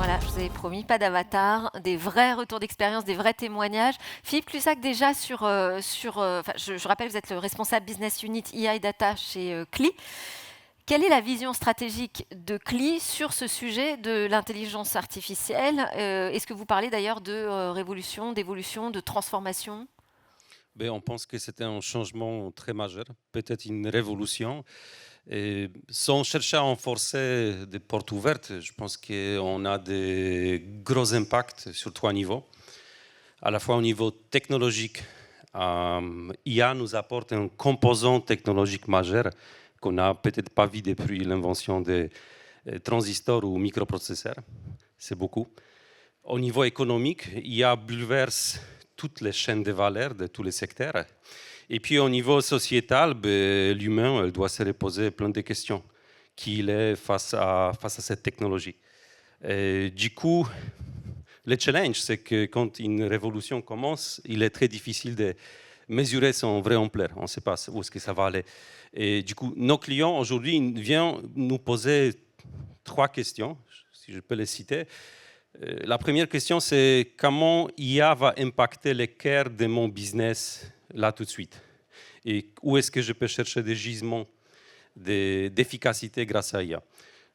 Voilà, je vous avais promis, pas d'avatar, des vrais retours d'expérience, des vrais témoignages. Philippe Clussac, déjà je rappelle, vous êtes le responsable Business Unit IA et Data chez CLI. Quelle est la vision stratégique de CLI sur ce sujet de l'intelligence artificielle? Est-ce que vous parlez d'ailleurs de révolution, d'évolution, de transformation? Ben, on pense que c'était un changement très majeur, peut-être une révolution. Et sans chercher à renforcer des portes ouvertes, je pense qu'on a des gros impacts sur trois niveaux. À la fois au niveau technologique, IA nous apporte un composant technologique majeur qu'on n'a peut-être pas vu depuis l'invention des transistors ou microprocesseurs. C'est beaucoup. Au niveau économique, IA bouleverse toutes les chaînes de valeur de tous les secteurs. Et puis au niveau sociétal, ben, l'humain doit se reposer plein de questions qu'il est face à cette technologie. Et du coup, le challenge, c'est que quand une révolution commence, il est très difficile de mesurer son vrai ampleur. On ne sait pas où est-ce que ça va aller. Et du coup, nos clients aujourd'hui viennent nous poser trois questions, si je peux les citer. La première question, c'est comment IA va impacter le cœur de mon business là tout de suite? Et où est-ce que je peux chercher des gisements d'efficacité grâce à IA?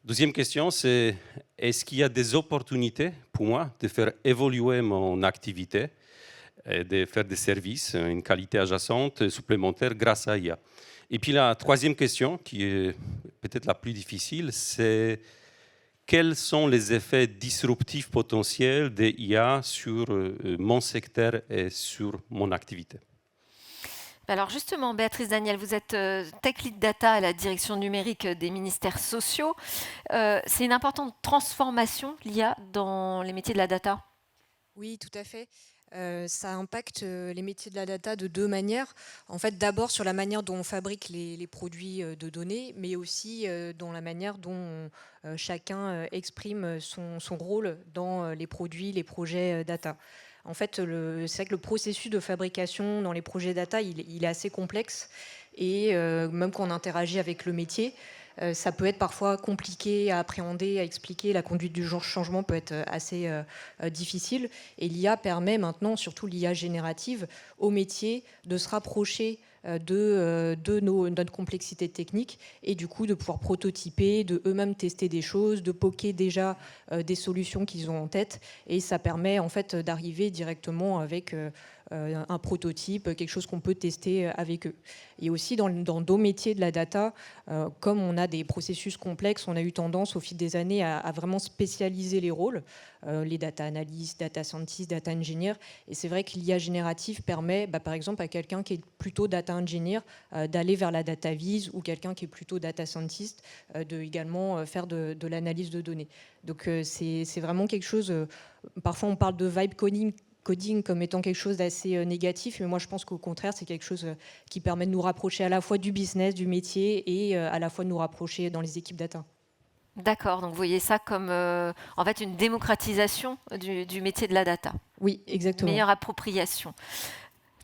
Deuxième question, c'est est-ce qu'il y a des opportunités pour moi de faire évoluer mon activité et de faire des services, une qualité adjacente, supplémentaire grâce à IA? Et puis la troisième question, qui est peut-être la plus difficile, c'est quels sont les effets disruptifs potentiels des IA sur mon secteur et sur mon activité? Alors justement, Béatrice Daniel, vous êtes Tech Lead Data à la direction numérique des ministères sociaux. C'est une importante transformation, l'IA, dans les métiers de la data? Oui, tout à fait. Ça impacte les métiers de la data de deux manières. En fait, d'abord sur la manière dont on fabrique les produits de données, mais aussi dans la manière dont chacun exprime son rôle dans les produits, les projets data. En fait, c'est vrai que le processus de fabrication dans les projets data, il est assez complexe. Et même quand on interagit avec le métier, ça peut être parfois compliqué à appréhender, à expliquer. La conduite du changement peut être assez difficile. Et l'IA permet maintenant, surtout l'IA générative, aux métiers de se rapprocher de notre complexité technique et du coup de pouvoir prototyper, de eux-mêmes tester des choses, de poker déjà des solutions qu'ils ont en tête. Et ça permet en fait d'arriver directement avec un prototype, quelque chose qu'on peut tester avec eux. Et aussi dans nos métiers de la data, comme on a des processus complexes, on a eu tendance au fil des années à vraiment spécialiser les rôles, les data analysts, data scientists, data engineers. Et c'est vrai que l'IA générative permet, par exemple, à quelqu'un qui est plutôt data engineer d'aller vers la data vise, ou quelqu'un qui est plutôt data scientist de également faire de l'analyse de données. Donc c'est vraiment quelque chose, parfois on parle de vibe coding comme étant quelque chose d'assez négatif, mais moi je pense qu'au contraire c'est quelque chose qui permet de nous rapprocher à la fois du business, du métier, et à la fois de nous rapprocher dans les équipes data. D'accord, donc vous voyez ça comme en fait une démocratisation du métier de la data, Oui, une exactement. meilleure appropriation.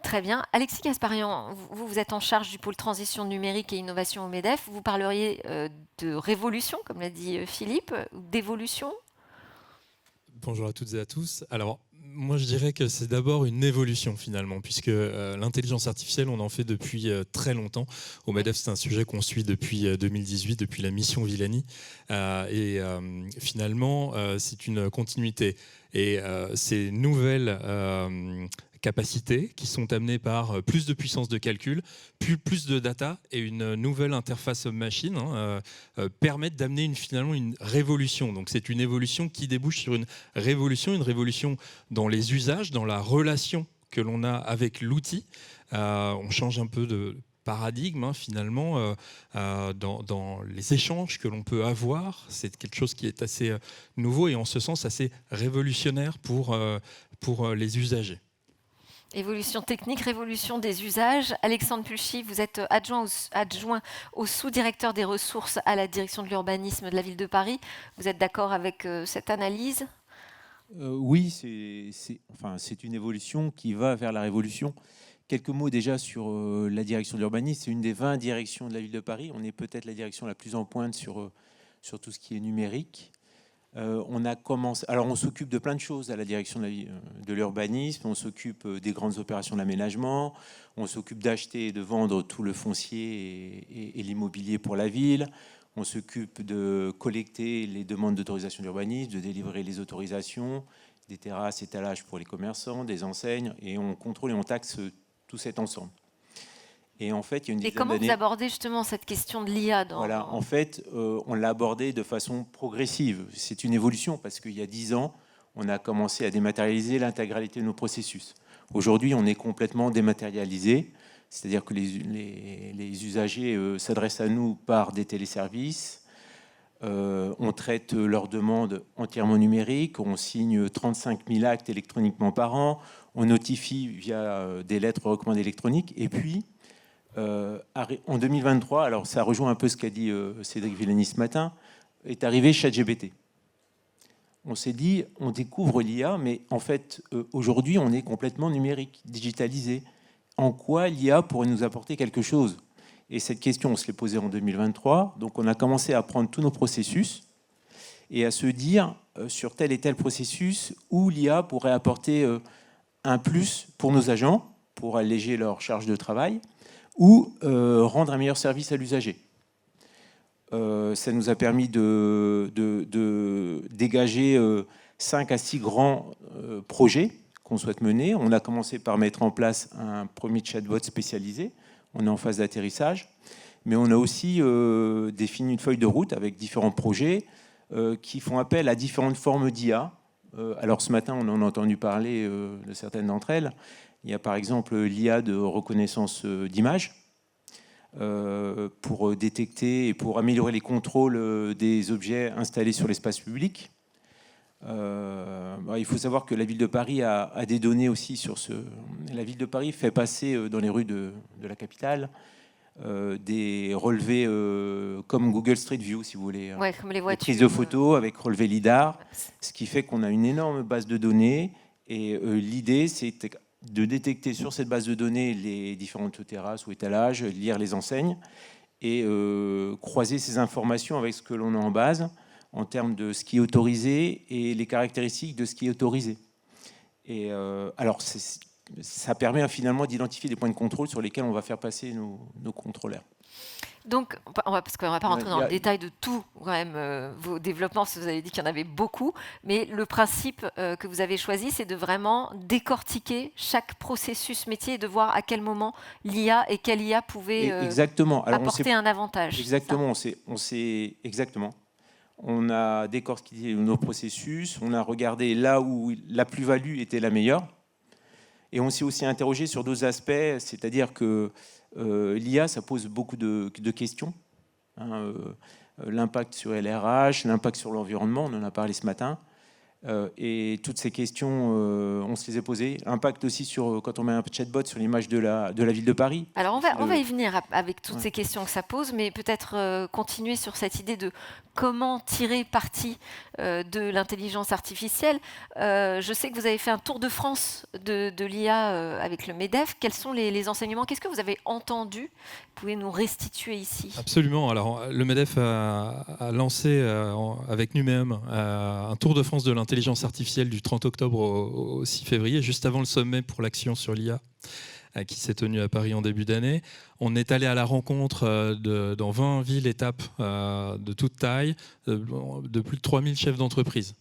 Très bien. Alexis Gasparian, vous êtes en charge du pôle transition numérique et innovation au MEDEF. Vous parleriez de révolution, comme l'a dit Philippe, ou d'évolution? Bonjour à toutes et à tous. Alors, moi, je dirais que c'est d'abord une évolution finalement, puisque l'intelligence artificielle, on en fait depuis très longtemps. Au Oui. MEDEF, c'est un sujet qu'on suit depuis 2018, depuis la mission Villani. Finalement, c'est une continuité. Et ces nouvelles capacités qui sont amenées par plus de puissance de calcul, plus de data et une nouvelle interface homme-machine permettent d'amener finalement une révolution. Donc c'est une évolution qui débouche sur une révolution dans les usages, dans la relation que l'on a avec l'outil. On change un peu de paradigme finalement dans les échanges que l'on peut avoir. C'est quelque chose qui est assez nouveau et en ce sens assez révolutionnaire pour les usagers. Évolution technique, révolution des usages. Alexandre Pulchy, vous êtes adjoint au sous-directeur des ressources à la direction de l'urbanisme de la ville de Paris. Vous êtes d'accord avec cette analyse? Oui, c'est une évolution qui va vers la révolution. Quelques mots déjà sur la direction de l'urbanisme. C'est une des 20 directions de la ville de Paris. On est peut-être la direction la plus en pointe sur tout ce qui est numérique. On a commencé. Alors, on s'occupe de plein de choses à la direction de l'urbanisme. On s'occupe des grandes opérations d'aménagement. On s'occupe d'acheter et de vendre tout le foncier et l'immobilier pour la ville. On s'occupe de collecter les demandes d'autorisation d'urbanisme, de délivrer les autorisations, des terrasses, étalages pour les commerçants, des enseignes, et on contrôle et on taxe tout cet ensemble. Et en fait, il y a une dizaine Et comment d'années, vous abordez justement cette question de l'IA voilà, en fait, on l'a abordé de façon progressive. C'est une évolution parce qu'il y a 10 ans, on a commencé à dématérialiser l'intégralité de nos processus. Aujourd'hui, on est complètement dématérialisé, c'est-à-dire que les usagers s'adressent à nous par des téléservices. On traite leurs demandes entièrement numériques. On signe 35 000 actes électroniquement par an. On notifie via des lettres recommandées électroniques. Et puis, en 2023, alors ça rejoint un peu ce qu'a dit Cédric Villani ce matin, est arrivé ChatGPT. On s'est dit, on découvre l'IA, mais en fait, aujourd'hui, on est complètement numérique, digitalisé. En quoi l'IA pourrait nous apporter quelque chose? Et cette question, on se l'est posée en 2023. Donc, on a commencé à prendre tous nos processus et à se dire, sur tel et tel processus, où l'IA pourrait apporter un plus pour nos agents, pour alléger leur charge de travail, ou rendre un meilleur service à l'usager. Ça nous a permis de dégager 5 à 6 grands projets qu'on souhaite mener. On a commencé par mettre en place un premier chatbot spécialisé. On est en phase d'atterrissage. Mais on a aussi défini une feuille de route avec différents projets qui font appel à différentes formes d'IA. Alors ce matin, on en a entendu parler de certaines d'entre elles. Il y a par exemple l'IA de reconnaissance d'images pour détecter et pour améliorer les contrôles des objets installés sur l'espace public. Il faut savoir que la ville de Paris a des données aussi sur ce... La ville de Paris fait passer dans les rues de la capitale des relevés comme Google Street View, si vous voulez. Ouais, comme les voitures. Des prises de photos avec relevé LIDAR, ce qui fait qu'on a une énorme base de données. Et l'idée, c'est de détecter sur cette base de données les différentes terrasses ou étalages, lire les enseignes et croiser ces informations avec ce que l'on a en base en termes de ce qui est autorisé et les caractéristiques de ce qui est autorisé. Et alors, ça permet finalement d'identifier des points de contrôle sur lesquels on va faire passer nos contrôleurs. Donc, parce qu'on ne va pas rentrer dans le détail de tout, quand même, vos développements, parce que vous avez dit qu'il y en avait beaucoup, mais le principe que vous avez choisi, c'est de vraiment décortiquer chaque processus métier et de voir à quel moment l'IA et quelle IA pouvait exactement. Alors, apporter un avantage. Exactement, exactement. On a décortiqué nos processus, on a regardé là où la plus-value était la meilleure, et on s'est aussi interrogé sur d'autres aspects, c'est-à-dire que l'IA, ça pose beaucoup de questions. L'impact sur LRH, l'impact sur l'environnement, on en a parlé ce matin. Et toutes ces questions, on se les est posées. Impact aussi sur, quand on met un chatbot sur l'image de la ville de Paris. Alors on va y venir avec toutes ces questions que ça pose, mais peut-être continuer sur cette idée de comment tirer parti de l'intelligence artificielle. Je sais que vous avez fait un tour de France de l'IA avec le MEDEF. Quels sont les enseignements? Qu'est-ce que vous avez entendu? Vous pouvez nous restituer ici? Absolument. Alors, le MEDEF a lancé avec Numéum un tour de France de l'intelligence artificielle du 30 octobre au 6 février, juste avant le sommet pour l'action sur l'IA qui s'est tenu à Paris en début d'année. On est allé à la rencontre dans 20 villes étapes de toute taille, de plus de 3000 chefs d'entreprise.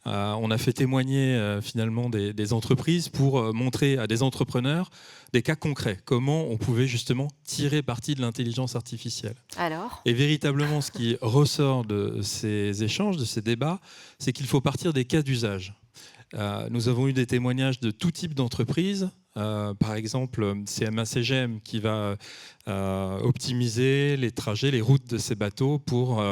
On a fait témoigner finalement des entreprises pour montrer à des entrepreneurs des cas concrets, comment on pouvait justement tirer parti de l'intelligence artificielle. Alors ? Et véritablement, ce qui ressort de ces échanges, de ces débats, c'est qu'il faut partir des cas d'usage. Nous avons eu des témoignages de tout type d'entreprises. Par exemple, CMA-CGM qui va optimiser les trajets, les routes de ces bateaux pour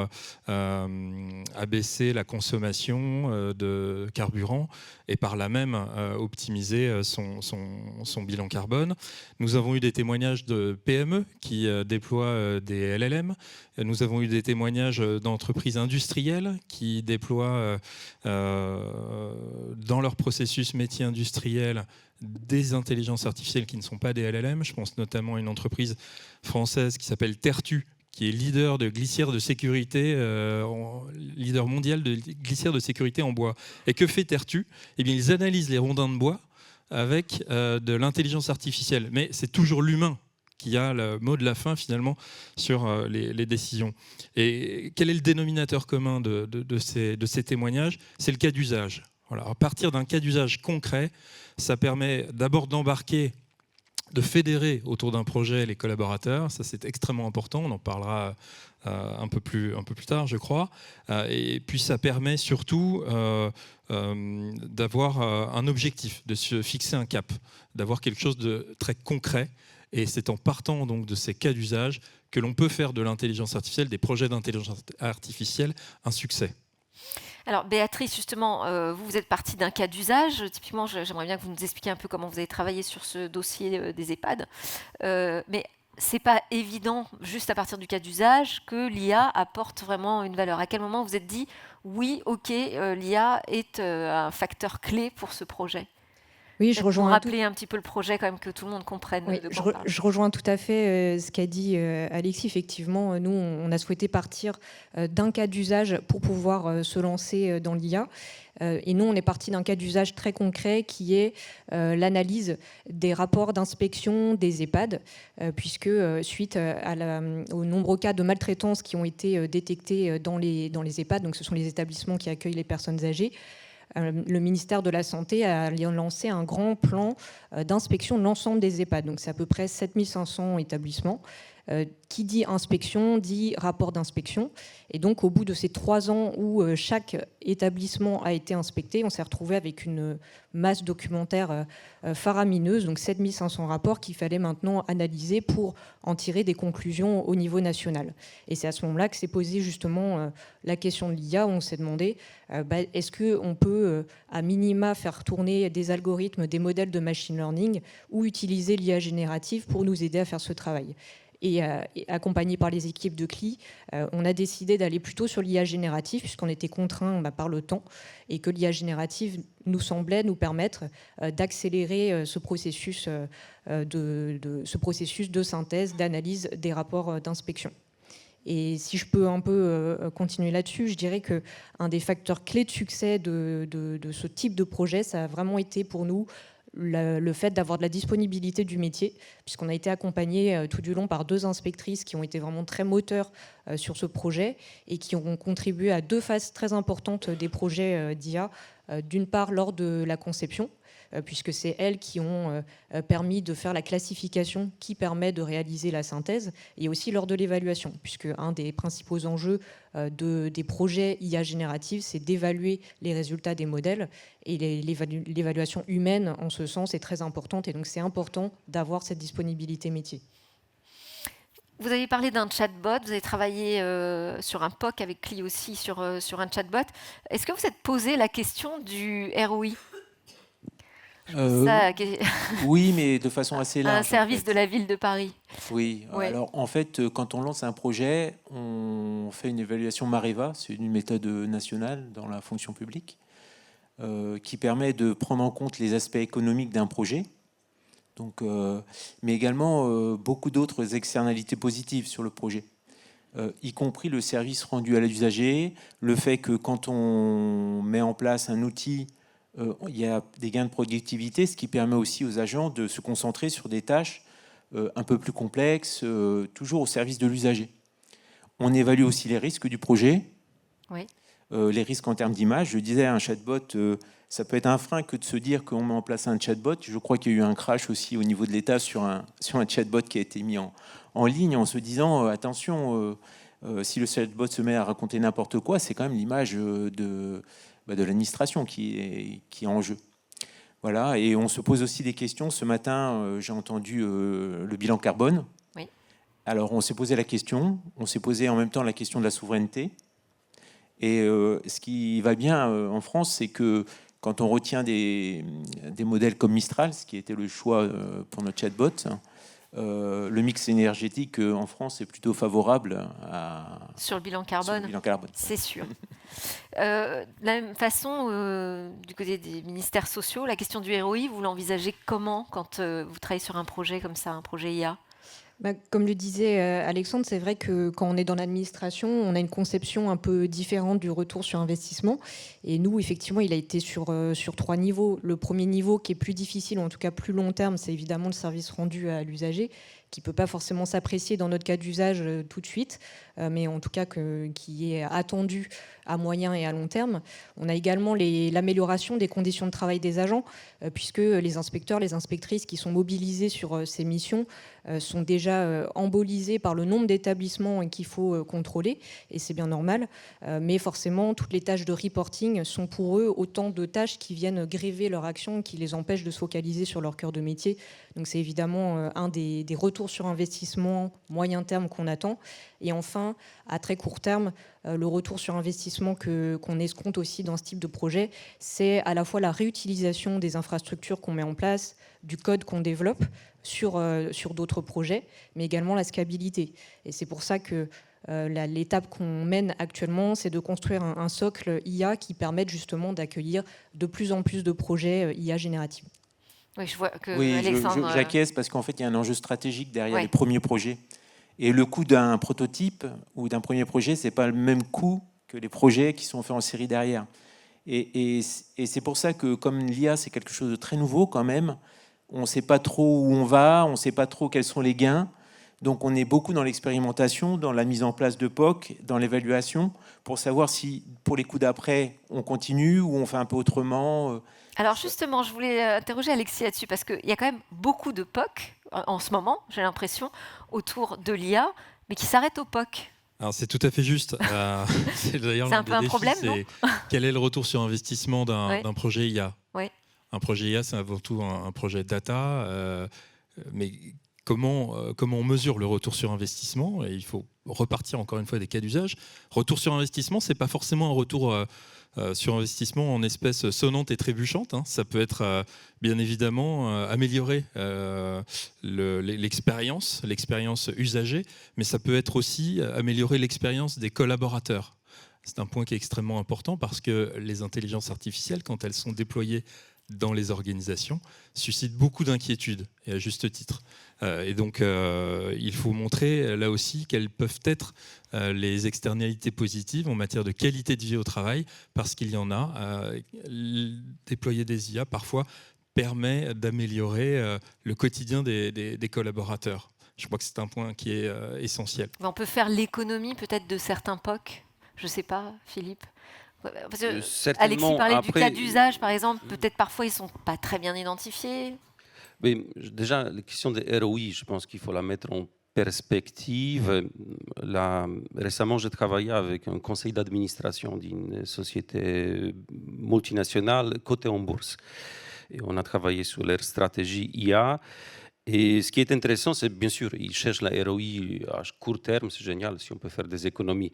abaisser la consommation de carburant et par là même optimiser son bilan carbone. Nous avons eu des témoignages de PME qui déploient des LLM. Nous avons eu des témoignages d'entreprises industrielles qui déploient dans leur processus métier industriel des intelligences artificielles qui ne sont pas des LLM. Je pense notamment à une entreprise française qui s'appelle Tertu, qui est leader de glissières de sécurité. leader mondial de glissière de sécurité en bois. Et que fait Tertu? Eh bien, ils analysent les rondins de bois avec de l'intelligence artificielle. Mais c'est toujours l'humain qui a le mot de la fin finalement sur les décisions. Et quel est le dénominateur commun de ces témoignages? C'est le cas d'usage. Voilà. À partir d'un cas d'usage concret, ça permet d'abord d'embarquer, de fédérer autour d'un projet les collaborateurs. Ça, c'est extrêmement important. On en parlera un peu plus tard, je crois. Et puis, ça permet surtout d'avoir un objectif, de se fixer un cap, d'avoir quelque chose de très concret. Et c'est en partant donc de ces cas d'usage que l'on peut faire de l'intelligence artificielle, des projets d'intelligence artificielle, un succès. Alors Béatrice, justement, vous êtes partie d'un cas d'usage. Typiquement, j'aimerais bien que vous nous expliquiez un peu comment vous avez travaillé sur ce dossier des EHPAD. Mais c'est pas évident, juste à partir du cas d'usage, que l'IA apporte vraiment une valeur. À quel moment vous vous êtes dit, oui, ok, l'IA est un facteur clé pour ce projet? Oui, je rejoins rappeler un petit peu le projet quand même, que tout le monde comprenne de quoi on parle. Je rejoins tout à fait ce qu'a dit Alexis. Effectivement, nous, on a souhaité partir d'un cas d'usage pour pouvoir se lancer dans l'IA. Et nous, on est parti d'un cas d'usage très concret qui est l'analyse des rapports d'inspection des EHPAD, puisque suite aux nombreux cas de maltraitance qui ont été détectés dans les EHPAD, donc ce sont les établissements qui accueillent les personnes âgées, le ministère de la Santé a lancé un grand plan d'inspection de l'ensemble des EHPAD. Donc c'est à peu près 7500 établissements. Qui dit inspection dit rapport d'inspection. Et donc au bout de ces 3 ans où chaque établissement a été inspecté, on s'est retrouvé avec une masse documentaire faramineuse, donc 7500 rapports qu'il fallait maintenant analyser pour en tirer des conclusions au niveau national. Et c'est à ce moment-là que s'est posée justement la question de l'IA, où on s'est demandé est-ce qu'on peut à minima faire tourner des algorithmes, des modèles de machine learning, ou utiliser l'IA générative pour nous aider à faire ce travail. Et accompagné par les équipes de CLI, on a décidé d'aller plutôt sur l'IA générative, puisqu'on était contraint par le temps, et que l'IA générative nous semblait nous permettre d'accélérer ce processus de synthèse, d'analyse des rapports d'inspection. Et si je peux un peu continuer là-dessus, je dirais qu'un des facteurs clés de succès de ce type de projet, ça a vraiment été pour nous le fait d'avoir de la disponibilité du métier, puisqu'on a été accompagné tout du long par 2 inspectrices qui ont été vraiment très moteurs sur ce projet et qui ont contribué à 2 phases très importantes des projets d'IA. D'une part, lors de la conception, puisque c'est elles qui ont permis de faire la classification qui permet de réaliser la synthèse, et aussi lors de l'évaluation, puisque un des principaux enjeux des projets IA génératifs, c'est d'évaluer les résultats des modèles, et l'évaluation humaine, en ce sens, est très importante, et donc c'est important d'avoir cette disponibilité métier. Vous avez parlé d'un chatbot, vous avez travaillé sur un POC avec CLI aussi, sur un chatbot. Est-ce que vous êtes posé la question du ROI? Oui, mais de façon assez large. Un service de la ville de Paris. Oui, ouais. Alors en fait, quand on lance un projet, on fait une évaluation Mareva, c'est une méthode nationale dans la fonction publique, qui permet de prendre en compte les aspects économiques d'un projet, donc, mais également beaucoup d'autres externalités positives sur le projet, y compris le service rendu à l'usager, le fait que quand on met en place un outil, il y a des gains de productivité, ce qui permet aussi aux agents de se concentrer sur des tâches un peu plus complexes, toujours au service de l'usager. On évalue aussi les risques du projet, oui. Les risques en termes d'image. Je disais, un chatbot, ça peut être un frein que de se dire qu'on met en place un chatbot. Je crois qu'il y a eu un crash aussi au niveau de l'État sur un chatbot qui a été mis en ligne en se disant, attention, si le chatbot se met à raconter n'importe quoi, c'est quand même l'image de l'administration qui est en jeu. Voilà, et on se pose aussi des questions. Ce matin, j'ai entendu le bilan carbone. Oui. Alors, on s'est posé la question. On s'est posé en même temps la question de la souveraineté. Et ce qui va bien en France, c'est que quand on retient des modèles comme Mistral, ce qui était le choix pour notre chatbot, le mix énergétique en France est plutôt favorable sur le bilan carbone. C'est sûr. De la même façon, du côté des ministères sociaux, la question du ROI, vous l'envisagez comment quand vous travaillez sur un projet comme ça, un projet IA? Comme le disait Alexandre, c'est vrai que quand on est dans l'administration, on a une conception un peu différente du retour sur investissement. Et nous, effectivement, il a été sur 3 niveaux. Le premier niveau, qui est plus difficile, ou en tout cas plus long terme, c'est évidemment le service rendu à l'usager, qui ne peut pas forcément s'apprécier dans notre cas d'usage tout de suite, mais en tout cas qui est attendu à moyen et à long terme. On a également l'amélioration des conditions de travail des agents, puisque les inspecteurs, les inspectrices qui sont mobilisés sur ces missions sont déjà embolisés par le nombre d'établissements qu'il faut contrôler, et c'est bien normal. Mais forcément, toutes les tâches de reporting sont pour eux autant de tâches qui viennent gréver leur action, qui les empêchent de se focaliser sur leur cœur de métier. Donc c'est évidemment un des retours sur investissement moyen terme qu'on attend. Et enfin, à très court terme, le retour sur investissement qu'on escompte aussi dans ce type de projet, c'est à la fois la réutilisation des infrastructures qu'on met en place, du code qu'on développe sur d'autres projets, mais également la scalabilité. Et c'est pour ça que l'étape qu'on mène actuellement, c'est de construire un socle IA qui permette justement d'accueillir de plus en plus de projets IA génératifs. Oui, je vois que Oui, Alexandre... j'acquiesce parce qu'en fait, il y a un enjeu stratégique derrière Ouais. les premiers projets. Et le coût d'un prototype ou d'un premier projet, ce n'est pas le même coût que les projets qui sont faits en série derrière. Et c'est pour ça que, comme l'IA, c'est quelque chose de très nouveau quand même, on ne sait pas trop où on va, on ne sait pas trop quels sont les gains. Donc on est beaucoup dans l'expérimentation, dans la mise en place de POC, dans l'évaluation, pour savoir si, pour les coups d'après, on continue ou on fait un peu autrement. Alors justement, je voulais interroger Alexis là-dessus, parce qu'il y a quand même beaucoup de POC en ce moment, j'ai l'impression, autour de l'IA, mais qui s'arrêtent au POC. Alors c'est tout à fait juste. C'est d'ailleurs C'est un l'un peu des un défis, problème, non? quel est le retour sur investissement Ouais. d'un projet IA? Ouais. Un projet IA, c'est avant tout un projet data, mais comment on mesure le retour sur investissement? Et il faut repartir encore une fois des cas d'usage. Retour sur investissement, c'est pas forcément un retour sur investissement en espèces sonnantes et trébuchantes. Hein. Ça peut être bien évidemment améliorer l'expérience usagée, mais ça peut être aussi améliorer l'expérience des collaborateurs. C'est un point qui est extrêmement important parce que les intelligences artificielles, quand elles sont déployées dans les organisations, suscitent beaucoup d'inquiétudes, et à juste titre. Et donc, il faut montrer là aussi quelles peuvent être les externalités positives en matière de qualité de vie au travail, parce qu'il y en a. Déployer des IA, parfois, permet d'améliorer le quotidien des collaborateurs. Je crois que c'est un point qui est essentiel. Mais on peut faire l'économie peut-être de certains POC. Je ne sais pas, Philippe. Parce que Certainement, Alexis parlait du après- cas d'usage, par exemple. Peut-être parfois ils ne sont pas très bien identifiés. Mais déjà, la question des ROI, je pense qu'il faut la mettre en perspective. Là, récemment, j'ai travaillé avec un conseil d'administration d'une société multinationale cotée en bourse. Et on a travaillé sur leur stratégie IA. Et ce qui est intéressant, c'est bien sûr, ils cherchent la ROI à court terme, c'est génial si on peut faire des économies.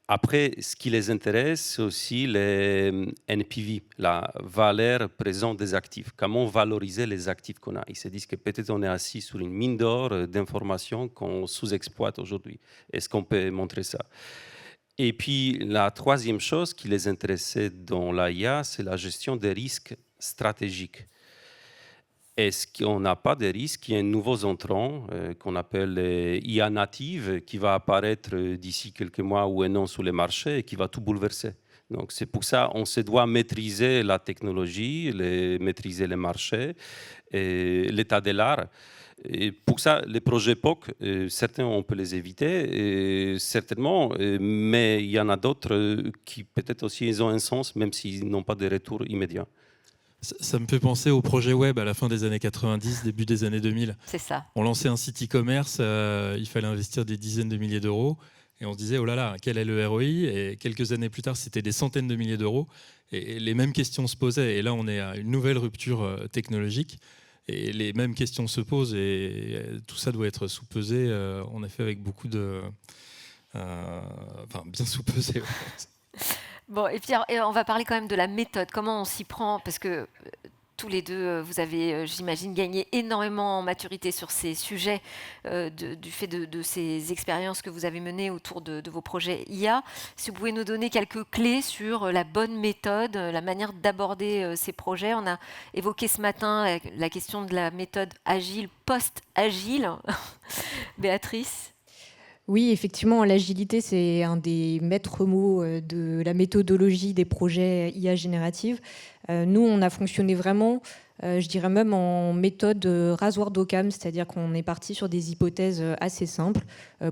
Après, ce qui les intéresse, c'est aussi les NPV, la valeur présente des actifs. Comment valoriser les actifs qu'on a? Ils se disent que peut-être on est assis sur une mine d'or d'informations qu'on sous-exploite aujourd'hui. Est-ce qu'on peut montrer ça? Et puis, la troisième chose qui les intéressait dans l'IA, c'est la gestion des risques stratégiques. Est-ce qu'on n'a pas de risque qu'il y ait un nouveau entrant qu'on appelle IA native qui va apparaître d'ici quelques mois ou un an sur les marchés et qui va tout bouleverser? Donc c'est pour ça qu'on se doit maîtriser la technologie, maîtriser les marchés, l'état de l'art. Et pour ça, les projets POC, certains on peut les éviter, certainement, mais il y en a d'autres qui peut-être aussi ils ont un sens, même s'ils n'ont pas de retour immédiat. Ça me fait penser au projet web à la fin des années 90, début des années 2000. C'est ça. On lançait un site e-commerce, il fallait investir des dizaines de milliers d'euros. Et on se disait, oh là là, quel est le ROI? Et quelques années plus tard, c'était des centaines de milliers d'euros. Et les mêmes questions se posaient. Et là, on est à une nouvelle rupture technologique. Et les mêmes questions se posent. Et tout ça doit être sous-pesé, en effet, avec beaucoup de... Enfin, bien sous-pesé. Bon, et puis alors, on va parler quand même de la méthode. Comment on s'y prend? Parce que tous les deux, vous avez, j'imagine, gagné énormément en maturité sur ces sujets du fait de ces expériences que vous avez menées autour de vos projets IA. Si vous pouvez nous donner quelques clés sur la bonne méthode, la manière d'aborder ces projets. On a évoqué ce matin la question de la méthode agile, post-agile. Béatrice? Oui, effectivement, l'agilité, c'est un des maîtres mots de la méthodologie des projets IA générative. Nous, on a fonctionné vraiment, je dirais même en méthode rasoir d'Occam, c'est-à-dire qu'on est parti sur des hypothèses assez simples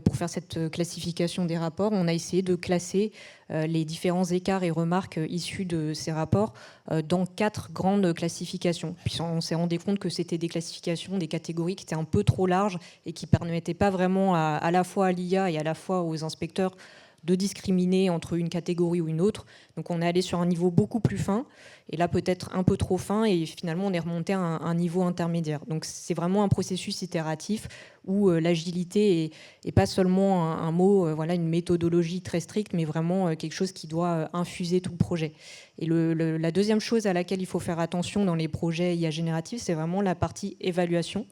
pour faire cette classification des rapports. On a essayé de classer les différents écarts et remarques issus de ces rapports dans 4 grandes classifications. Puis on s'est rendu compte que c'était des classifications, des catégories qui étaient un peu trop larges et qui ne permettaient pas vraiment à la fois à l'IA et à la fois aux inspecteurs de discriminer entre une catégorie ou une autre. Donc on est allé sur un niveau beaucoup plus fin, et là peut-être un peu trop fin, et finalement on est remonté à un niveau intermédiaire. Donc c'est vraiment un processus itératif où l'agilité est pas seulement un mot, voilà, une méthodologie très stricte, mais vraiment quelque chose qui doit infuser tout le projet. Et la deuxième chose à laquelle il faut faire attention dans les projets IA génératifs, c'est vraiment la partie évaluation.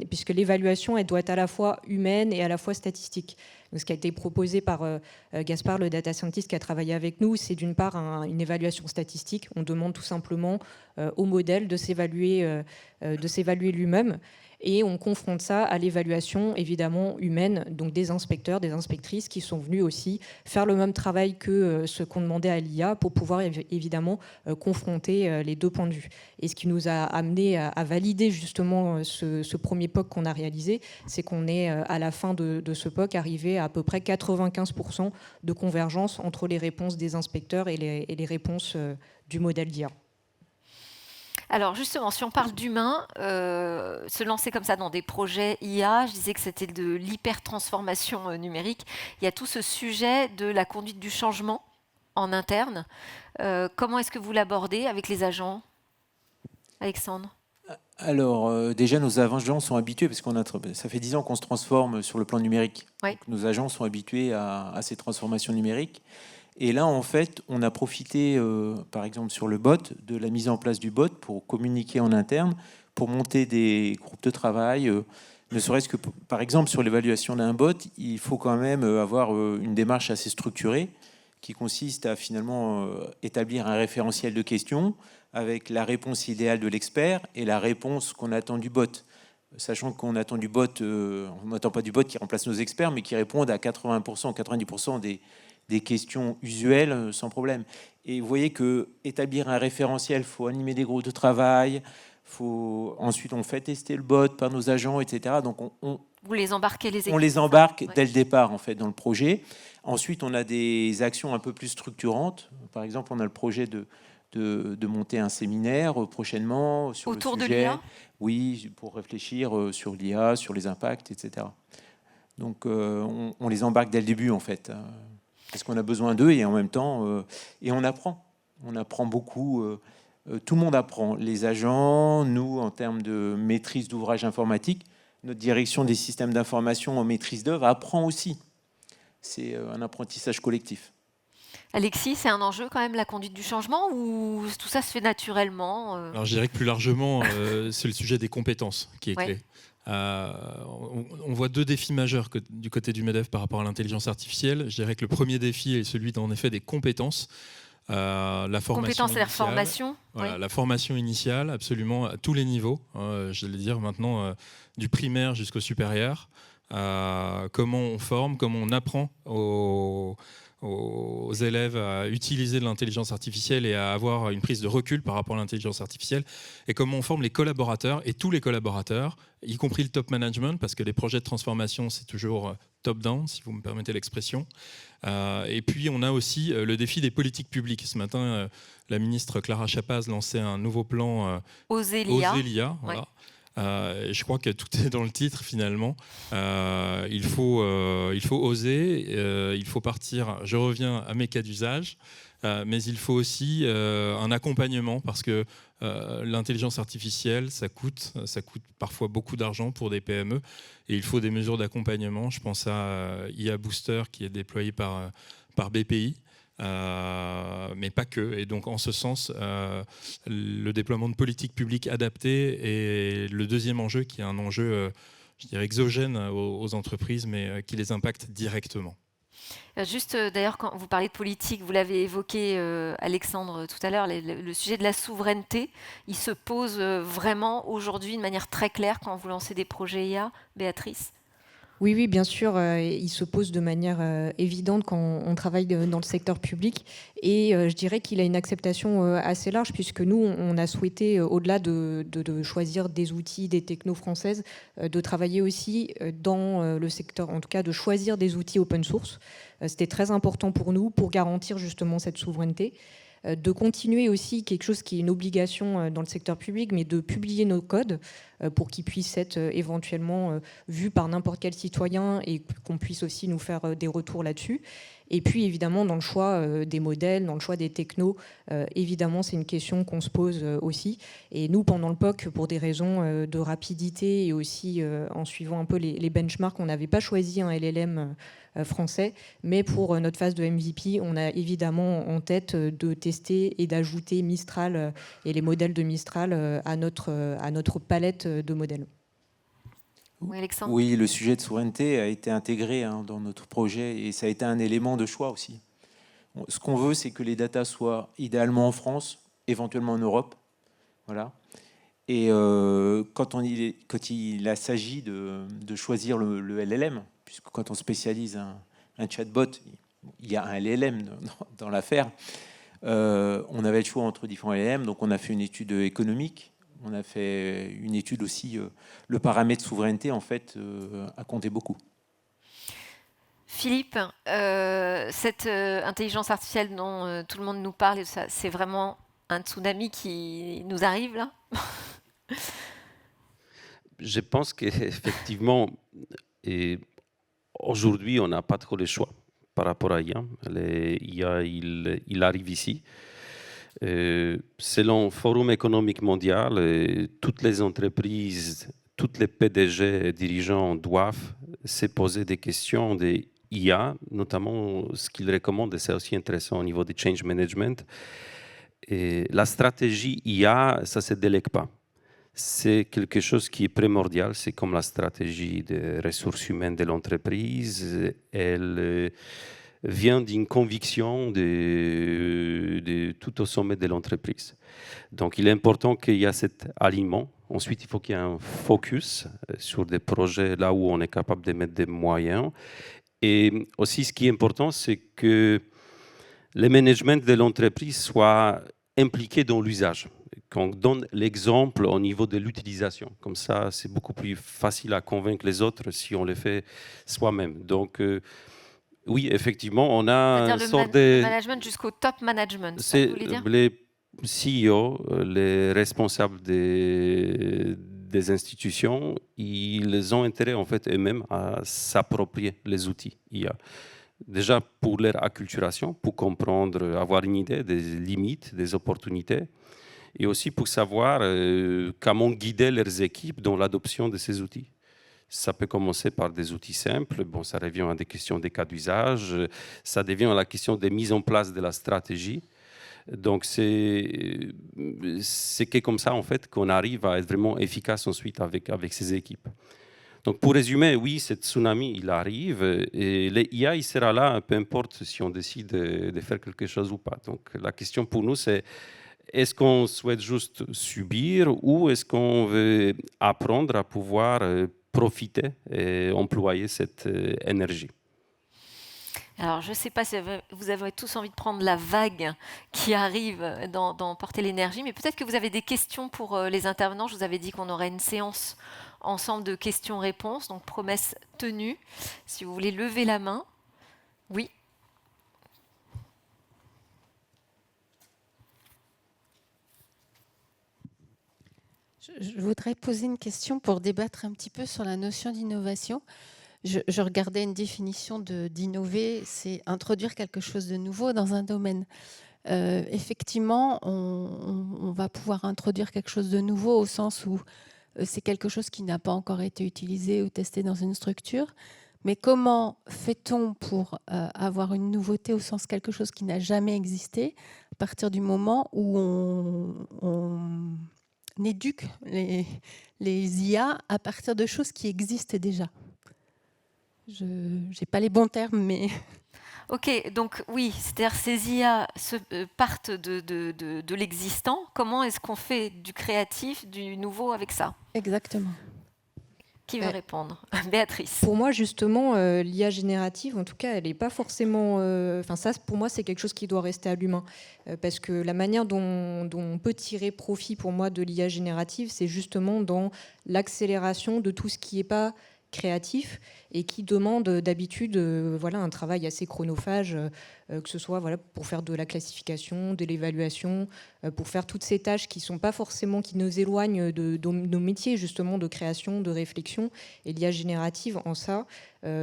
Puisque l'évaluation, elle doit être à la fois humaine et à la fois statistique. Donc, ce qui a été proposé par Gaspard, le data scientist qui a travaillé avec nous, c'est d'une part une évaluation statistique. On demande tout simplement au modèle de s'évaluer lui-même. Et on confronte ça à l'évaluation évidemment humaine, donc des inspecteurs, des inspectrices qui sont venus aussi faire le même travail que ce qu'on demandait à l'IA pour pouvoir évidemment confronter les deux points de vue. Et ce qui nous a amené à valider justement ce premier POC qu'on a réalisé, c'est qu'on est à la fin de ce POC arrivé à peu près 95% de convergence entre les réponses des inspecteurs et les réponses du modèle d'IA. Alors justement, si on parle d'humain, se lancer comme ça dans des projets IA, je disais que c'était de l'hyper-transformation numérique. Il y a tout ce sujet de la conduite du changement en interne. Comment est-ce que vous l'abordez avec les agents, Alexandre? Alors, déjà, nos agents sont habitués, parce ça fait 10 ans qu'on se transforme sur le plan numérique. Oui. Donc, nos agents sont habitués à ces transformations numériques. Et là, en fait, on a profité, par exemple, sur le bot, de la mise en place du bot pour communiquer en interne, pour monter des groupes de travail. Ne serait-ce que, par exemple, sur l'évaluation d'un bot, il faut quand même avoir une démarche assez structurée qui consiste à finalement établir un référentiel de questions avec la réponse idéale de l'expert et la réponse qu'on attend du bot. Sachant qu'on attend du bot, on n'attend pas du bot qui remplace nos experts, mais qui répondent à 80%, 90% des questions usuelles sans problème. Et vous voyez que établir un référentiel, il faut animer des groupes de travail, ensuite on fait tester le bot par nos agents, etc. Donc vous les embarquez, les équipes? On les embarque ouais. dès le départ en fait dans le projet. Ensuite, on a des actions un peu plus structurantes. Par exemple, on a le projet de monter un séminaire prochainement sur autour le sujet. De l'IA. Oui, pour réfléchir sur l'IA, sur les impacts, etc. Donc, on les embarque dès le début en fait. Parce qu'on a besoin d'eux et en même temps, et on apprend. On apprend beaucoup. Tout le monde apprend. Les agents, nous, en termes de maîtrise d'ouvrage informatique, notre direction des systèmes d'information en maîtrise d'œuvre apprend aussi. C'est un apprentissage collectif. Alexis, c'est un enjeu quand même la conduite du changement ou tout ça se fait naturellement Alors je dirais que plus largement, c'est le sujet des compétences qui est clé. On voit 2 défis majeurs du côté du MEDEF par rapport à l'intelligence artificielle. Je dirais que le premier défi est celui en effet des compétences. La formation compétences et la formation. Voilà, la formation initiale, absolument à tous les niveaux. Je vais dire maintenant du primaire jusqu'au supérieur. Comment on forme, comment on apprend aux élèves à utiliser de l'intelligence artificielle et à avoir une prise de recul par rapport à l'intelligence artificielle, et comment on forme les collaborateurs, et tous les collaborateurs, y compris le top management, parce que les projets de transformation, c'est toujours top-down, si vous me permettez l'expression. Et puis, on a aussi le défi des politiques publiques. Ce matin, la ministre Clara Chapaz lançait un nouveau plan Oser l'IA. Voilà. Je crois que tout est dans le titre finalement. Il faut oser, il faut partir. Je reviens à mes cas d'usage, mais il faut aussi un accompagnement parce que l'intelligence artificielle, ça coûte parfois beaucoup d'argent pour des PME et il faut des mesures d'accompagnement. Je pense à IA Booster qui est déployé par BPI. mais pas que. Et donc, en ce sens, le déploiement de politiques publiques adaptées est le deuxième enjeu, qui est un enjeu, je dirais, exogène aux entreprises, mais qui les impacte directement. Juste d'ailleurs, quand vous parlez de politique, vous l'avez évoqué Alexandre tout à l'heure, le sujet de la souveraineté, il se pose vraiment aujourd'hui de manière très claire quand vous lancez des projets IA, Béatrice? Oui, oui, bien sûr, il se pose de manière évidente quand on travaille dans le secteur public. Et je dirais qu'il a une acceptation assez large, puisque nous, on a souhaité, au-delà de choisir des outils, des technos françaises, de travailler aussi dans le secteur, en tout cas de choisir des outils open source. C'était très important pour nous, pour garantir justement cette souveraineté. De continuer aussi quelque chose qui est une obligation dans le secteur public, mais de publier nos codes pour qu'ils puissent être éventuellement vus par n'importe quel citoyen et qu'on puisse aussi nous faire des retours là-dessus. Et puis évidemment dans le choix des modèles, dans le choix des technos, évidemment c'est une question qu'on se pose aussi. Et nous pendant le POC, pour des raisons de rapidité et aussi en suivant un peu les benchmarks, on n'avait pas choisi un LLM français, mais pour notre phase de MVP, on a évidemment en tête de tester et d'ajouter Mistral et les modèles de Mistral à notre palette de modèles. Oui, Alexandre? Oui, le sujet de souveraineté a été intégré dans notre projet et ça a été un élément de choix aussi. Ce qu'on veut, c'est que les datas soient idéalement en France, éventuellement en Europe. Voilà. Et quand il s'agit de choisir le LLM, puisque quand on spécialise un chatbot, il y a un LLM dans l'affaire, on avait le choix entre différents LLM, donc on a fait une étude économique, on a fait une étude aussi, le paramètre souveraineté, en fait, a compté beaucoup. Philippe, cette intelligence artificielle dont tout le monde nous parle, c'est vraiment un tsunami qui nous arrive là? Je pense qu'effectivement, aujourd'hui, on n'a pas trop le choix par rapport à IA. L'IA, il arrive ici. Selon le Forum économique mondial, toutes les entreprises, toutes les PDG et dirigeants doivent se poser des questions de IA, notamment ce qu'ils recommandent, et c'est aussi intéressant au niveau du change management. Et la stratégie IA, ça ne se délègue pas. C'est quelque chose qui est primordial, c'est comme la stratégie des ressources humaines de l'entreprise. Elle vient d'une conviction de tout au sommet de l'entreprise. Donc il est important qu'il y ait cet alignement. Ensuite, il faut qu'il y ait un focus sur des projets là où on est capable de mettre des moyens. Et aussi, ce qui est important, c'est que le management de l'entreprise soit impliqué dans l'usage. Qu'on donne l'exemple au niveau de l'utilisation. Comme ça, c'est beaucoup plus facile à convaincre les autres si on le fait soi-même. Donc, oui, effectivement, on a une sorte de management jusqu'au top management. C'est ça que vous voulez dire ? Les CEO, les responsables des institutions, ils ont intérêt en fait eux-mêmes à s'approprier les outils IA. Déjà pour leur acculturation, pour comprendre, avoir une idée des limites, des opportunités, et aussi pour savoir comment guider leurs équipes dans l'adoption de ces outils. Ça peut commencer par des outils simples, bon, ça revient à des questions des cas d'usage, ça devient à la question de mise en place de la stratégie. Donc c'est comme ça en fait qu'on arrive à être vraiment efficace ensuite avec ces équipes. Donc pour résumer, oui, cette tsunami, il arrive et l'IA, il sera là, peu importe si on décide de faire quelque chose ou pas. Donc la question pour nous, c'est est-ce qu'on souhaite juste subir ou est-ce qu'on veut apprendre à pouvoir profiter et employer cette énergie? Alors, je ne sais pas si vous avez tous envie de prendre la vague qui arrive dans Porter l'énergie, mais peut-être que vous avez des questions pour les intervenants. Je vous avais dit qu'on aurait une séance ensemble de questions-réponses, donc promesse tenue. Si vous voulez lever la main. Oui. Je voudrais poser une question pour débattre un petit peu sur la notion d'innovation. Je regardais une définition d'innover, c'est introduire quelque chose de nouveau dans un domaine. Effectivement, on va pouvoir introduire quelque chose de nouveau au sens où c'est quelque chose qui n'a pas encore été utilisé ou testé dans une structure. Mais comment fait-on pour avoir une nouveauté au sens quelque chose qui n'a jamais existé à partir du moment où on éduque les IA à partir de choses qui existent déjà? Je n'ai pas les bons termes, mais... Ok, donc oui, c'est-à-dire ces IA partent de l'existant. Comment est-ce qu'on fait du créatif, du nouveau avec ça? Exactement. Qui veut répondre? Béatrice. Pour moi, justement, l'IA générative, en tout cas, elle n'est pas forcément... Enfin, ça, pour moi, c'est quelque chose qui doit rester à l'humain. Parce que la manière dont on peut tirer profit, pour moi, de l'IA générative, c'est justement dans l'accélération de tout ce qui n'est pas créatif et qui demande d'habitude voilà, un travail assez chronophage, que ce soit voilà, pour faire de la classification, de l'évaluation, pour faire toutes ces tâches qui sont pas forcément, qui nous éloignent de nos métiers justement de création, de réflexion. Et l'IA générative en ça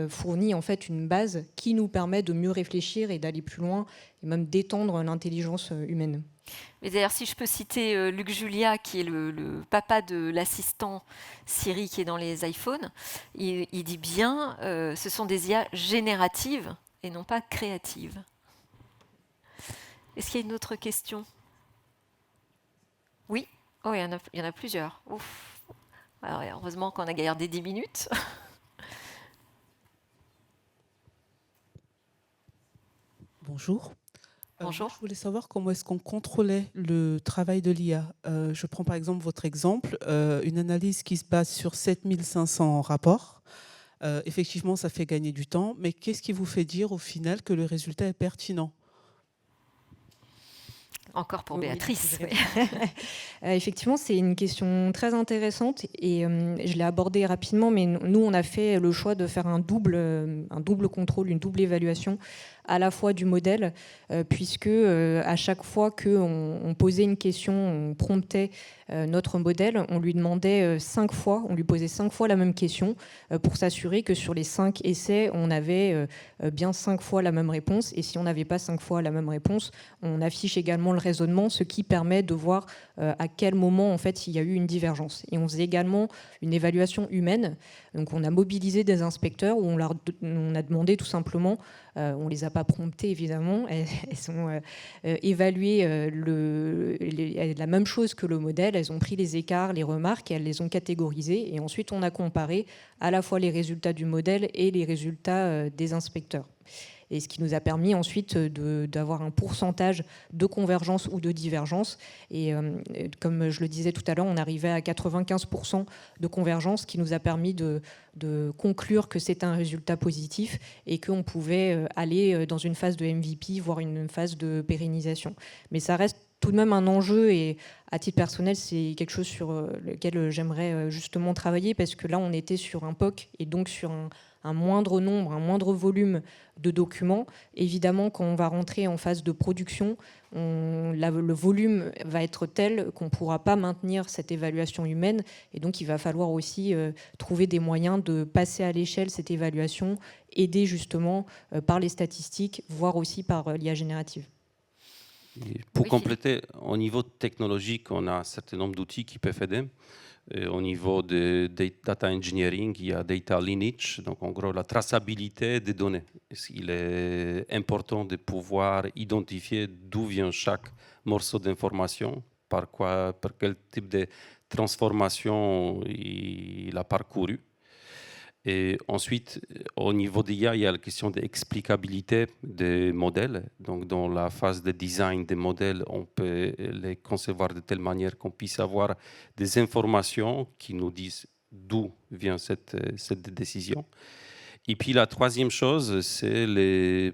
fournit en fait une base qui nous permet de mieux réfléchir et d'aller plus loin et même d'étendre l'intelligence humaine. Mais d'ailleurs, si je peux citer Luc Julia, qui est le papa de l'assistant Siri qui est dans les iPhones, il dit bien ce sont des IA génératives et non pas créatives. Est-ce qu'il y a une autre question? Oui. Oh, il y en a plusieurs. Ouf. Alors, heureusement qu'on a gardé 10 minutes. Bonjour. Bonjour. Je voulais savoir comment est-ce qu'on contrôlait le travail de l'IA. Je prends par exemple votre exemple, une analyse qui se base sur 7500 rapports. Effectivement, ça fait gagner du temps, mais qu'est-ce qui vous fait dire au final que le résultat est pertinent? Encore pour Béatrice. Oui. Effectivement, c'est une question très intéressante et je l'ai abordée rapidement, mais nous, on a fait le choix de faire un double contrôle, une double évaluation à la fois du modèle, puisque à chaque fois qu'on posait une question, on promptait notre modèle, on lui demandait 5 fois, on lui posait 5 fois la même question pour s'assurer que sur les 5 essais, on avait bien 5 fois la même réponse. Et si on n'avait pas 5 fois la même réponse, on affiche également le raisonnement, ce qui permet de voir à quel moment en fait il y a eu une divergence. Et on faisait également une évaluation humaine. Donc on a mobilisé des inspecteurs où on a demandé tout simplement, on les a pas promptées évidemment, elles sont évaluées la même chose que le modèle, elles ont pris les écarts, les remarques, et elles les ont catégorisées et ensuite on a comparé à la fois les résultats du modèle et les résultats des inspecteurs. Et ce qui nous a permis ensuite d'avoir un pourcentage de convergence ou de divergence. Et comme je le disais tout à l'heure, on arrivait à 95% de convergence, qui nous a permis de conclure que c'est un résultat positif et qu'on pouvait aller dans une phase de MVP, voire une phase de pérennisation. Mais ça reste tout de même un enjeu et à titre personnel, c'est quelque chose sur lequel j'aimerais justement travailler parce que là, on était sur un POC et donc sur un moindre nombre, un moindre volume de documents. Évidemment, quand on va rentrer en phase de production, le volume va être tel qu'on ne pourra pas maintenir cette évaluation humaine et donc il va falloir aussi trouver des moyens de passer à l'échelle cette évaluation, aidée justement par les statistiques, voire aussi par l'IA générative. Et pour compléter, au niveau technologique, on a un certain nombre d'outils qui peuvent aider. Au niveau de data engineering, il y a data lineage, donc en gros la traçabilité des données. Il est important de pouvoir identifier d'où vient chaque morceau d'information, par quel type de transformation il a parcouru. Et ensuite, au niveau d'IA, il y a la question de l'explicabilité des modèles. Donc, dans la phase de design des modèles, on peut les concevoir de telle manière qu'on puisse avoir des informations qui nous disent d'où vient cette décision. Et puis, la troisième chose, c'est les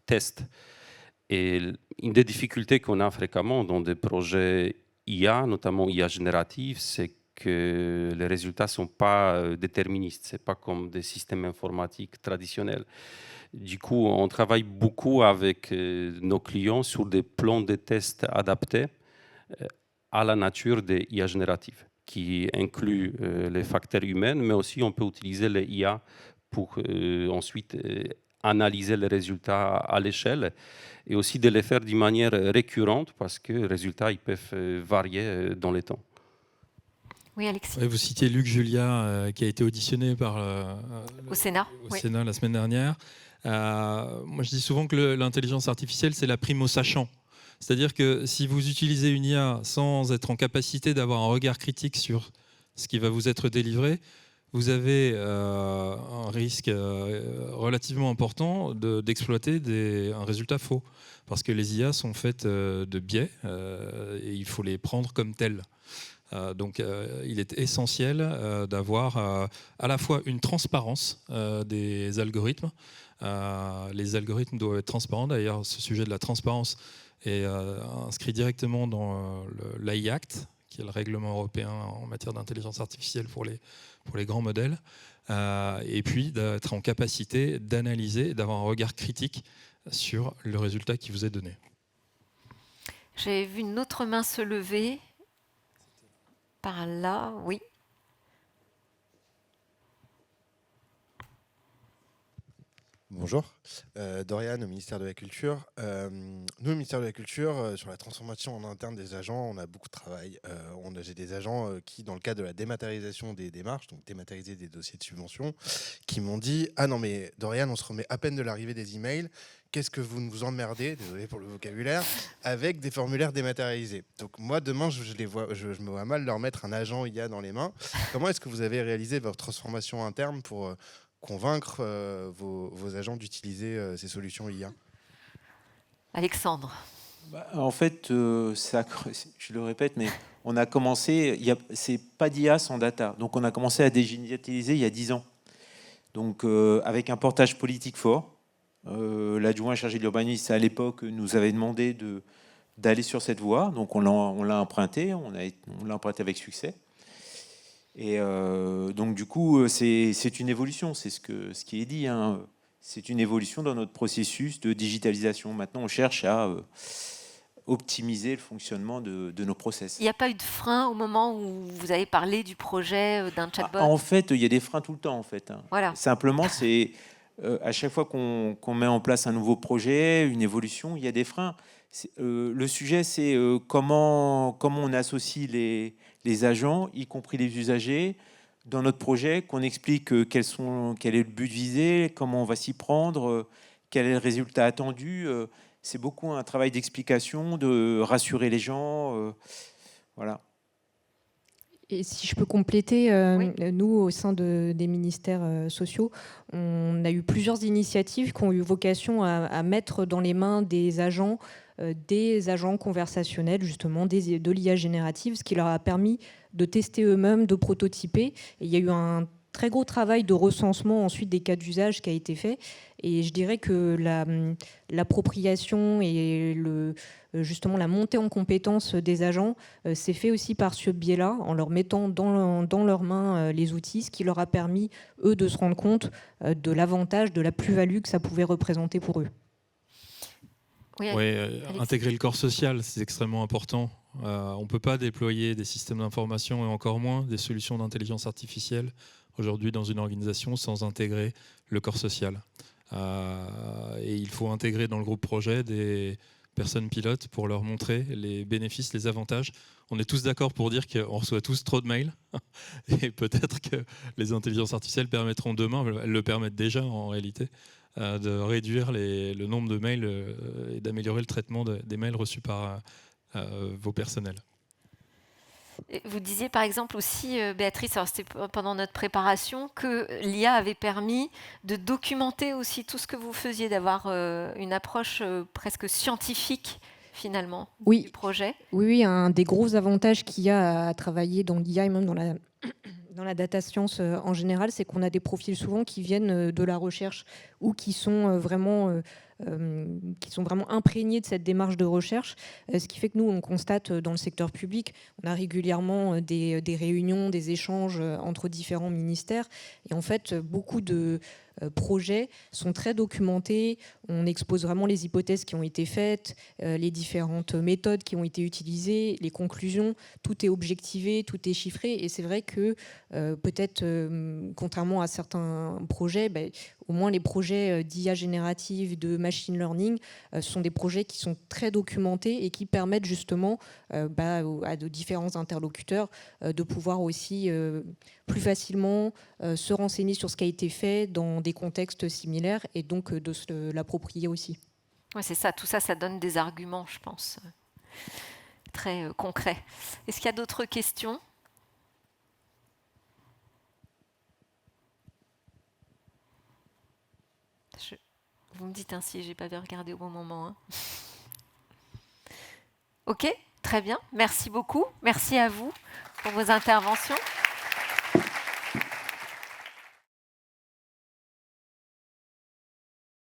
tests. Et une des difficultés qu'on a fréquemment dans des projets IA, notamment IA générative, c'est que les résultats ne sont pas déterministes, ce n'est pas comme des systèmes informatiques traditionnels. Du coup, on travaille beaucoup avec nos clients sur des plans de tests adaptés à la nature des IA génératives, qui incluent les facteurs humains, mais aussi on peut utiliser les IA pour ensuite analyser les résultats à l'échelle et aussi de les faire d'une manière récurrente parce que les résultats ils peuvent varier dans le temps. Oui, Alexis. Ouais, vous citiez Luc Julia, qui a été auditionné Au Sénat. au Sénat la semaine dernière. Moi, je dis souvent que l'intelligence artificielle, c'est la prime au sachant. C'est-à-dire que si vous utilisez une IA sans être en capacité d'avoir un regard critique sur ce qui va vous être délivré, vous avez un risque relativement important d'exploiter un résultat faux. Parce que les IA sont faites de biais et il faut les prendre comme tels. Donc il est essentiel d'avoir à la fois une transparence des algorithmes. Les algorithmes doivent être transparents. D'ailleurs, ce sujet de la transparence est inscrit directement dans l'AI Act, qui est le règlement européen en matière d'intelligence artificielle pour les grands modèles. Et puis d'être en capacité d'analyser, d'avoir un regard critique sur le résultat qui vous est donné. J'ai vu une autre main se lever. Par là, oui. Bonjour, Dorian au ministère de la Culture. Nous, au ministère de la Culture, sur la transformation en interne des agents, on a beaucoup de travail. J'ai des agents qui, dans le cadre de la dématérialisation des démarches, donc dématérialiser des dossiers de subvention, qui m'ont dit « Ah non mais Dorian, on se remet à peine de l'arrivée des emails, qu'est-ce que vous nous emmerdez, désolé pour le vocabulaire, avec des formulaires dématérialisés ?» Donc moi, demain, je me vois mal leur mettre un agent IA dans les mains. Comment est-ce que vous avez réalisé votre transformation interne pour convaincre vos agents d'utiliser ces solutions IA? Alexandre. En fait, je le répète, mais on a commencé, c'est pas d'IA sans data. Donc on a commencé à digitaliser il y a 10 ans. Donc avec un portage politique fort. L'adjoint chargé de l'urbanisme à l'époque nous avait demandé d'aller sur cette voie. Donc on l'a emprunté, on l'a emprunté avec succès. Et donc du coup, c'est une évolution, c'est ce qui est dit. Hein. C'est une évolution dans notre processus de digitalisation. Maintenant, on cherche à optimiser le fonctionnement de nos process. Il n'y a pas eu de frein au moment où vous avez parlé du projet d'un chatbot? En fait, il y a des freins tout le temps. En fait, hein. Voilà. Simplement, c'est à chaque fois qu'on met en place un nouveau projet, une évolution, il y a des freins. Le sujet, c'est comment on associe les agents, y compris les usagers, dans notre projet, qu'on explique quel est le but visé, comment on va s'y prendre, quel est le résultat attendu. C'est beaucoup un travail d'explication, de rassurer les gens. Voilà. Et si je peux compléter, Oui. Nous, au sein des ministères sociaux, on a eu plusieurs initiatives qui ont eu vocation à mettre dans les mains des agents conversationnels, justement, de l'IA générative, ce qui leur a permis de tester eux-mêmes, de prototyper. Et il y a eu un très gros travail de recensement ensuite des cas d'usage qui a été fait. Et je dirais que l'appropriation et justement la montée en compétence des agents s'est fait aussi par ce biais-là, en leur mettant dans leurs mains les outils, ce qui leur a permis, eux, de se rendre compte de l'avantage, de la plus-value que ça pouvait représenter pour eux. Oui, intégrer le corps social, c'est extrêmement important. On ne peut pas déployer des systèmes d'information et encore moins des solutions d'intelligence artificielle aujourd'hui dans une organisation sans intégrer le corps social. Et il faut intégrer dans le groupe projet des personnes pilotes pour leur montrer les bénéfices, les avantages. On est tous d'accord pour dire qu'on reçoit tous trop de mails et peut-être que les intelligences artificielles permettront demain, elles le permettent déjà en réalité, de réduire le nombre de mails et d'améliorer le traitement des mails reçus par vos personnels. Vous disiez par exemple aussi, Béatrice, alors c'était pendant notre préparation, que l'IA avait permis de documenter aussi tout ce que vous faisiez, d'avoir une approche presque scientifique finalement du projet. Oui, un des gros avantages qu'il y a à travailler dans l'IA et même dans la data science en général, c'est qu'on a des profils souvent qui viennent de la recherche ou qui sont vraiment imprégnés de cette démarche de recherche, ce qui fait que nous, on constate dans le secteur public, on a régulièrement des réunions, des échanges entre différents ministères, et en fait, beaucoup de projets sont très documentés. On expose vraiment les hypothèses qui ont été faites, les différentes méthodes qui ont été utilisées, les conclusions. Tout est objectivé, tout est chiffré. Et c'est vrai que peut-être, contrairement à certains projets, au moins les projets d'IA générative, de machine learning, sont des projets qui sont très documentés et qui permettent justement à de différents interlocuteurs de pouvoir aussi plus facilement se renseigner sur ce qui a été fait dans des contextes similaires et donc de se l'approprier aussi. Oui, c'est ça. Tout ça, ça donne des arguments, je pense, très concrets. Est-ce qu'il y a d'autres questions ? Vous me dites si je n'ai pas regardé au bon moment. Hein. Ok, très bien. Merci beaucoup. Merci à vous pour vos interventions.